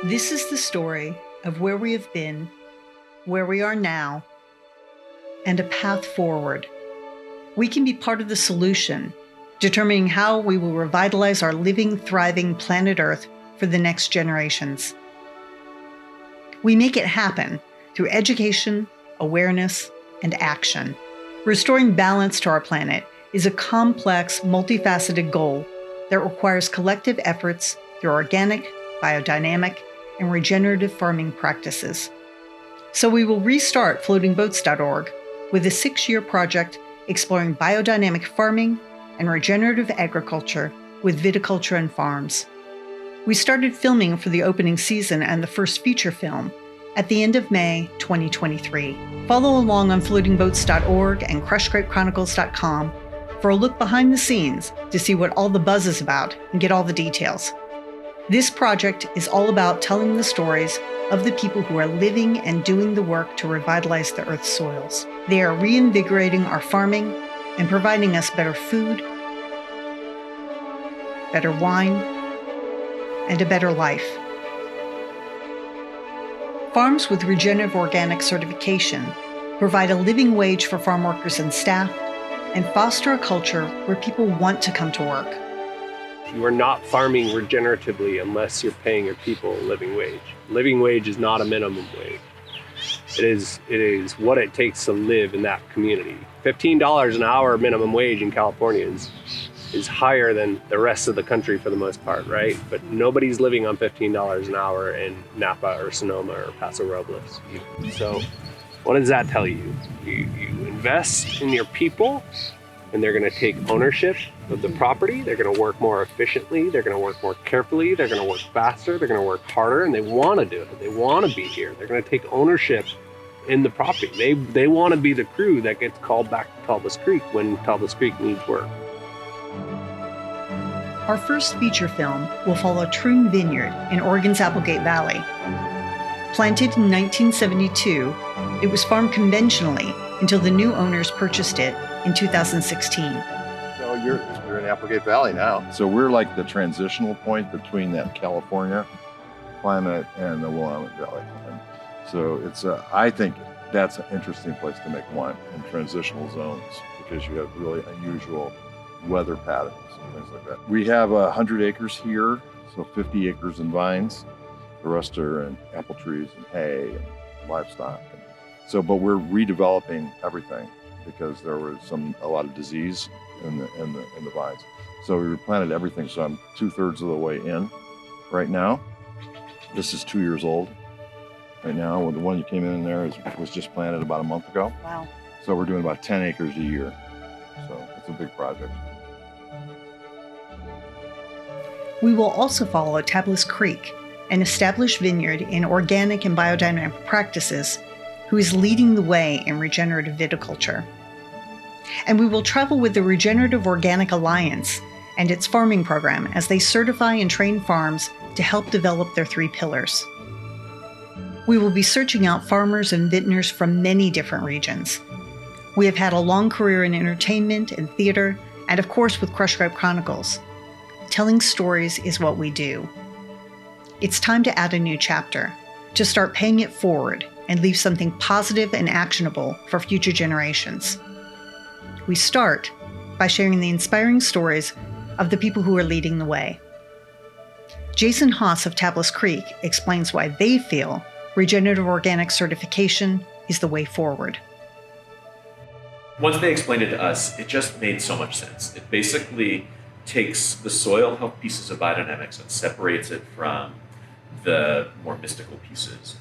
This is the story of where we have been, where we are now, and a path forward. We can be part of the solution, determining how we will revitalize our living, thriving planet Earth for the next generations. We make it happen through education, awareness, and action. Restoring balance to our planet is a complex, multifaceted goal that requires collective efforts through organic, biodynamic, and regenerative farming practices. So we will restart floatingboats.org with a 6-year project exploring biodynamic farming and regenerative agriculture with viticulture and farms. We started filming for the opening season and the first feature film at the end of May 2023. Follow along on floatingboats.org and crushgrapechronicles.com for a look behind the scenes to see what all the buzz is about and get all the details. This project is all about telling the stories of the people who are living and doing the work to revitalize the Earth's soils. They are reinvigorating our farming and providing us better food, better wine, and a better life. Farms with Regenerative Organic certification provide a living wage for farm workers and staff and foster a culture where people want to come to work. You are not farming regeneratively unless you're paying your people a living wage. Living wage is not a minimum wage. It is what it takes to live in that community. $15 an hour minimum wage in California is higher than the rest of the country for the most part, right? But nobody's living on $15 an hour in Napa or Sonoma or Paso Robles. So what does that tell you? You invest in your people, and they're going to take ownership of the property. They're going to work more efficiently. They're going to work more carefully. They're going to work faster. They're going to work harder, and they want to do it. They want to be here. They're going to take ownership in the property. They want to be the crew that gets called back to Talbot Creek when Talbot Creek needs work. Our first feature film will follow Troon Vineyard in Oregon's Applegate Valley. Planted in 1972, it was farmed conventionally until the new owners purchased it in 2016. So you're in Applegate Valley now. So we're like the transitional point between that California climate and the Willamette Valley. And so I think that's an interesting place to make wine in transitional zones because you have really unusual weather patterns and things like that. We have 100 acres here, so 50 acres in vines. The rest are in apple trees and hay and livestock. But we're redeveloping everything because there was a lot of disease in the vines. So we replanted everything. So I'm 2/3 of the way in right now. This is 2 years old right now. Well, the one you came in there was just planted about a month ago. Wow. So we're doing about 10 acres a year. So it's a big project. We will also follow Tablas Creek, an established vineyard in organic and biodynamic practices, who is leading the way in regenerative viticulture. And we will travel with the Regenerative Organic Alliance and its farming program as they certify and train farms to help develop their 3 pillars. We will be searching out farmers and vintners from many different regions. We have had a long career in entertainment and theater, and of course with Crush Grape Chronicles. Telling stories is what we do. It's time to add a new chapter, to start paying it forward and leave something positive and actionable for future generations. We start by sharing the inspiring stories of the people who are leading the way. Jason Haas of Tablas Creek explains why they feel Regenerative Organic certification is the way forward. Once they explained it to us, it just made so much sense. It basically takes the soil health pieces of biodynamics and separates it from the more mystical pieces,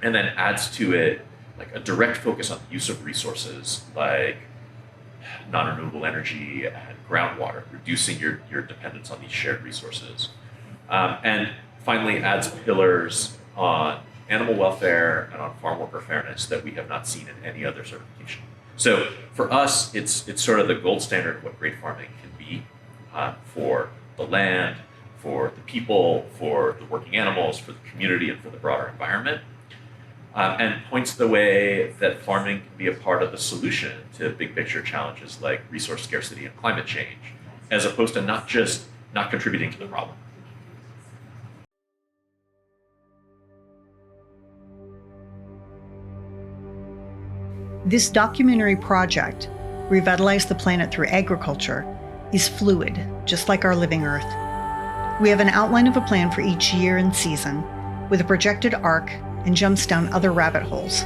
and then adds to it like a direct focus on the use of resources like non-renewable energy and groundwater, reducing your dependence on these shared resources. And finally adds pillars on animal welfare and on farm worker fairness that we have not seen in any other certification. So for us, it's sort of the gold standard of what great farming can be for the land, for the people, for the working animals, for the community, and for the broader environment. And points the way that farming can be a part of the solution to big picture challenges like resource scarcity and climate change, as opposed to not contributing to the problem. This documentary project, Revitalize the Planet through Agriculture, is fluid, just like our living Earth. We have an outline of a plan for each year and season, with a projected arc and jumps down other rabbit holes.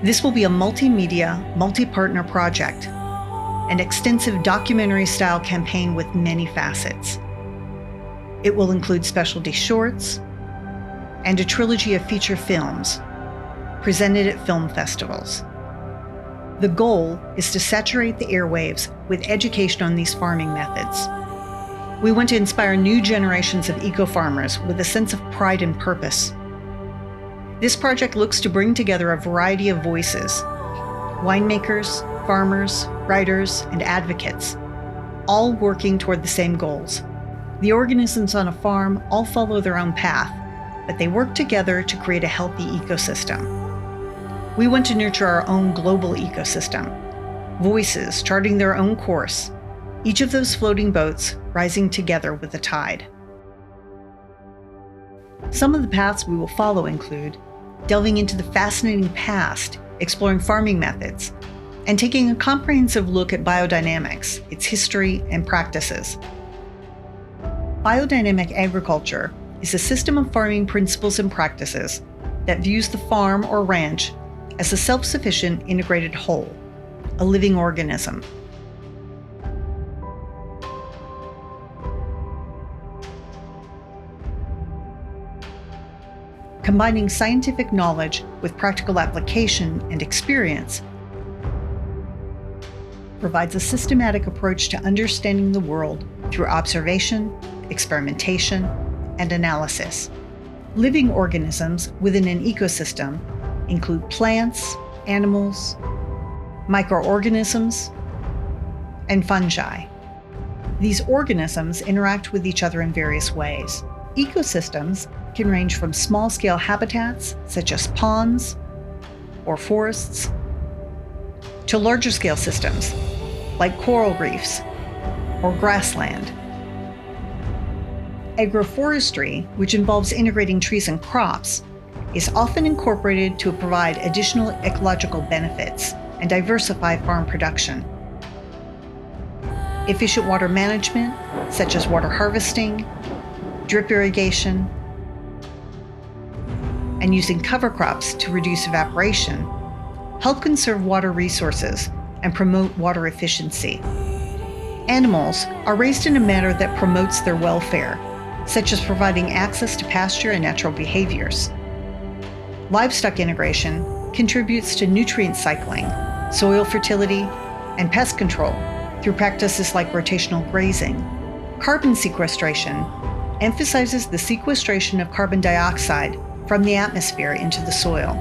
This will be a multimedia, multi-partner project, an extensive documentary-style campaign with many facets. It will include specialty shorts and a trilogy of feature films presented at film festivals. The goal is to saturate the airwaves with education on these farming methods. We want to inspire new generations of eco-farmers with a sense of pride and purpose. This project looks to bring together a variety of voices: winemakers, farmers, writers, and advocates, all working toward the same goals. The organisms on a farm all follow their own path, but they work together to create a healthy ecosystem. We want to nurture our own global ecosystem, voices charting their own course, each of those floating boats rising together with the tide. Some of the paths we will follow include delving into the fascinating past, exploring farming methods, and taking a comprehensive look at biodynamics, its history and practices. Biodynamic agriculture is a system of farming principles and practices that views the farm or ranch as a self-sufficient integrated whole, a living organism. Combining scientific knowledge with practical application and experience provides a systematic approach to understanding the world through observation, experimentation, and analysis. Living organisms within an ecosystem include plants, animals, microorganisms, and fungi. These organisms interact with each other in various ways. Ecosystems can range from small-scale habitats, such as ponds or forests, to larger-scale systems, like coral reefs or grassland. Agroforestry, which involves integrating trees and crops, is often incorporated to provide additional ecological benefits and diversify farm production. Efficient water management, such as water harvesting, drip irrigation, and using cover crops to reduce evaporation, help conserve water resources and promote water efficiency. Animals are raised in a manner that promotes their welfare, such as providing access to pasture and natural behaviors. Livestock integration contributes to nutrient cycling, soil fertility, and pest control through practices like rotational grazing. Carbon sequestration emphasizes the sequestration of carbon dioxide from the atmosphere into the soil.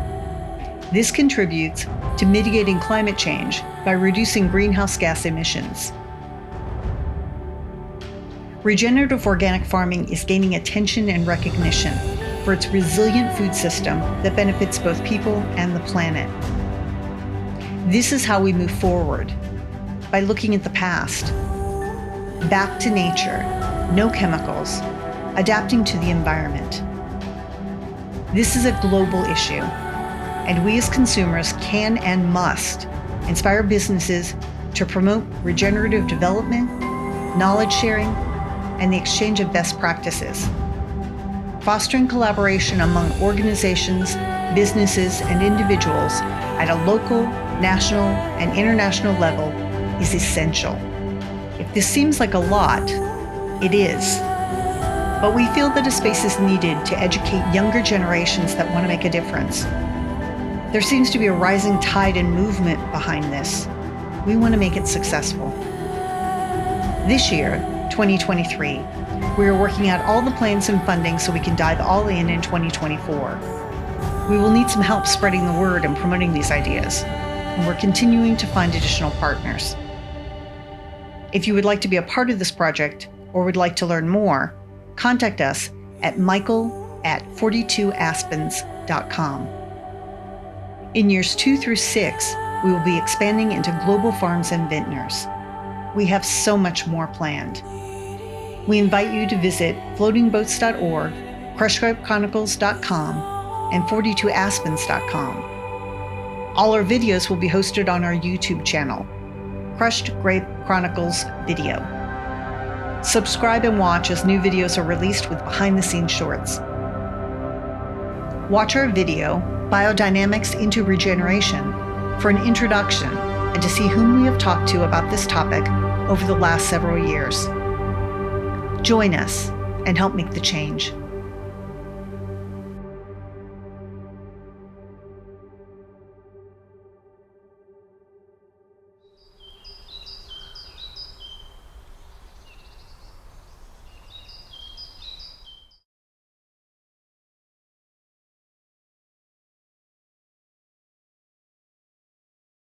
This contributes to mitigating climate change by reducing greenhouse gas emissions. Regenerative organic farming is gaining attention and recognition for its resilient food system that benefits both people and the planet. This is how we move forward, by looking at the past, back to nature, no chemicals, adapting to the environment. This is a global issue, and we as consumers can and must inspire businesses to promote regenerative development, knowledge sharing, and the exchange of best practices. Fostering collaboration among organizations, businesses, and individuals at a local, national, and international level is essential. If this seems like a lot, it is. But we feel that a space is needed to educate younger generations that want to make a difference. There seems to be a rising tide and movement behind this. We want to make it successful. This year, 2023, we are working out all the plans and funding so we can dive all in 2024. We will need some help spreading the word and promoting these ideas, and we're continuing to find additional partners. If you would like to be a part of this project or would like to learn more, contact us at michael@42aspens.com. In years 2 through 6, we will be expanding into global farms and vintners. We have so much more planned. We invite you to visit floatingboats.org, Chronicles.com, and 42aspens.com. All our videos will be hosted on our YouTube channel, Crushed Grape Chronicles Video. Subscribe and watch as new videos are released with behind-the-scenes shorts. Watch our video, Biodynamics into Regeneration, for an introduction and to see whom we have talked to about this topic over the last several years. Join us and help make the change.